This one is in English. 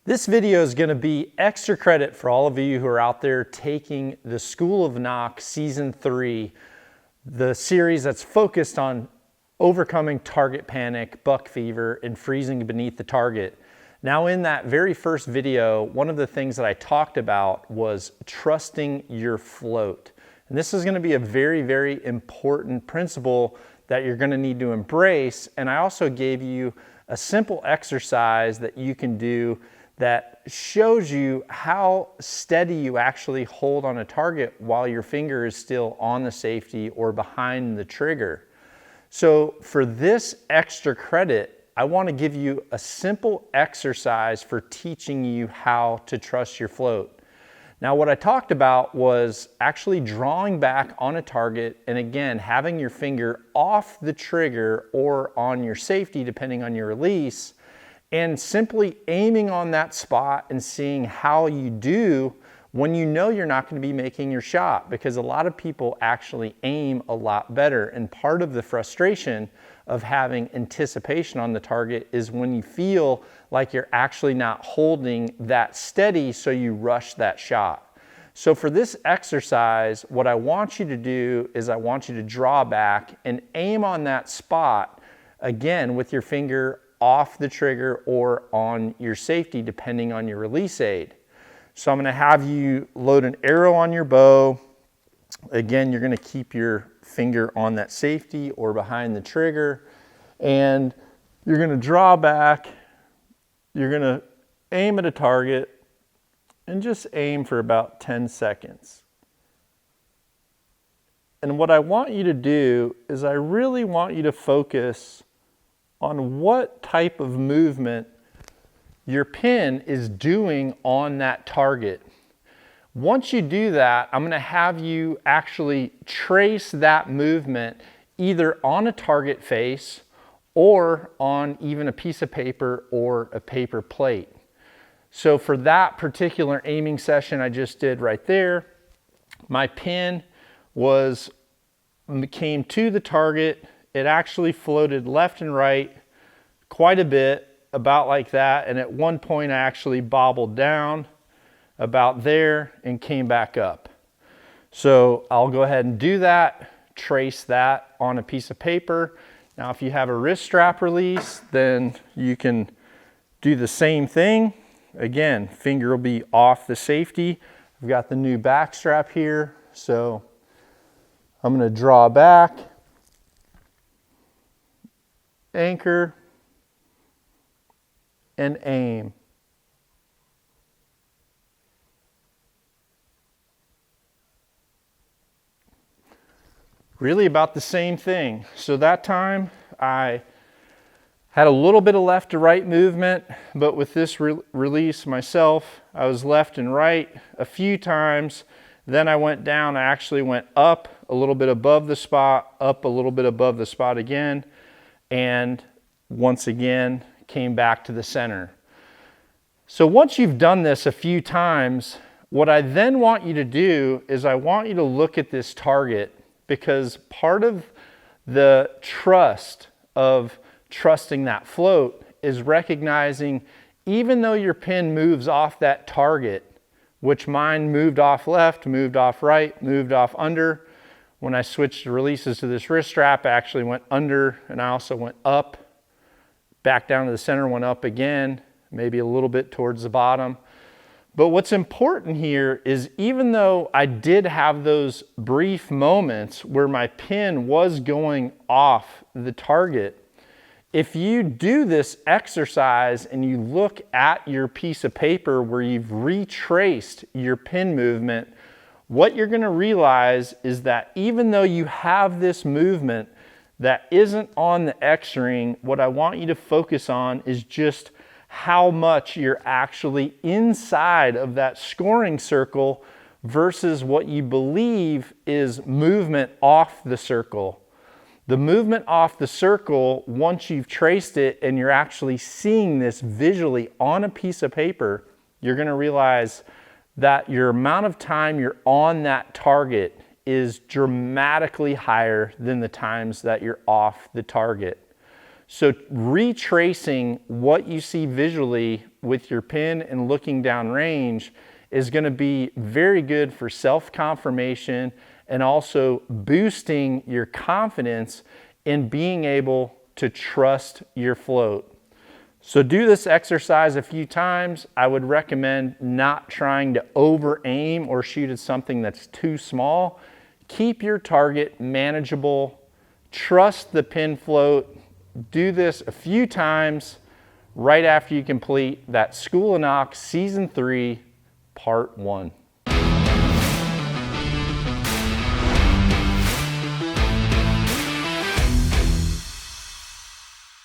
This video is going to be extra credit for all of you who are out there taking the School of Nock Season 3, the series that's focused on overcoming target panic, buck fever, and freezing beneath the target. Now in that very first video, one of the things that I talked about was trusting your float. And this is going to be a very, very important principle that you're going to need to embrace. And I also gave you a simple exercise that you can do that shows you how steady you actually hold on a target while your finger is still on the safety or behind the trigger. So for this extra credit, I want to give you a simple exercise for teaching you how to trust your float. Now what I talked about was actually drawing back on a target and again having your finger off the trigger or on your safety depending on your release, and simply aiming on that spot and seeing how you do when you know you're not going to be making your shot, because a lot of people actually aim a lot better. And part of the frustration of having anticipation on the target is when you feel like you're actually not holding that steady, so you rush that shot. So for this exercise, what I want you to do is I want you to draw back and aim on that spot, again with your finger off the trigger or on your safety depending on your release aid. So I'm going to have you load an arrow on your bow. Again, you're going to keep your finger on that safety or behind the trigger, and you're going to draw back. You're going to aim at a target and just aim for about 10 seconds. And what I want you to do is I really want you to focus on what type of movement your pin is doing on that target. Once you do that, I'm going to have you actually trace that movement either on a target face or on even a piece of paper or a paper plate. So for that particular aiming session I just did right there, my pin came to the target. It actually floated left and right quite a bit, about like that. And at one point I actually bobbled down about there and came back up. So I'll go ahead and do that, trace that on a piece of paper. Now if you have a wrist strap release, then you can do the same thing. Again, finger will be off the safety. I've got the new back strap here, so I'm going to draw back, anchor, and aim. Really about the same thing. So that time I had a little bit of left to right movement, but with this release myself, I was left and right a few times. Then I went down, I actually went up a little bit above the spot, up a little bit above the spot again, and once again came back to the center. So once you've done this a few times, what I then want you to do is I want you to look at this target, because part of the trust of trusting that float is recognizing even though your pin moves off that target, which mine moved off left, moved off right, moved off under. When I switched the releases to this wrist strap, I actually went under, and I also went up, back down to the center, went up again, maybe a little bit towards the bottom. But what's important here is even though I did have those brief moments where my pin was going off the target, if you do this exercise and you look at your piece of paper where you've retraced your pin movement, what you're going to realize is that even though you have this movement that isn't on the X-ring, what I want you to focus on is just how much you're actually inside of that scoring circle versus what you believe is movement off the circle. The movement off the circle, once you've traced it and you're actually seeing this visually on a piece of paper, you're going to realize that your amount of time you're on that target is dramatically higher than the times that you're off the target. So retracing what you see visually with your pin and looking down range is going to be very good for self-confirmation and also boosting your confidence in being able to trust your float. So do this exercise a few times. I would recommend not trying to over aim or shoot at something that's too small. Keep your target manageable. Trust the pin float. Do this a few times right after you complete that School of Nock Season 3, Part 1.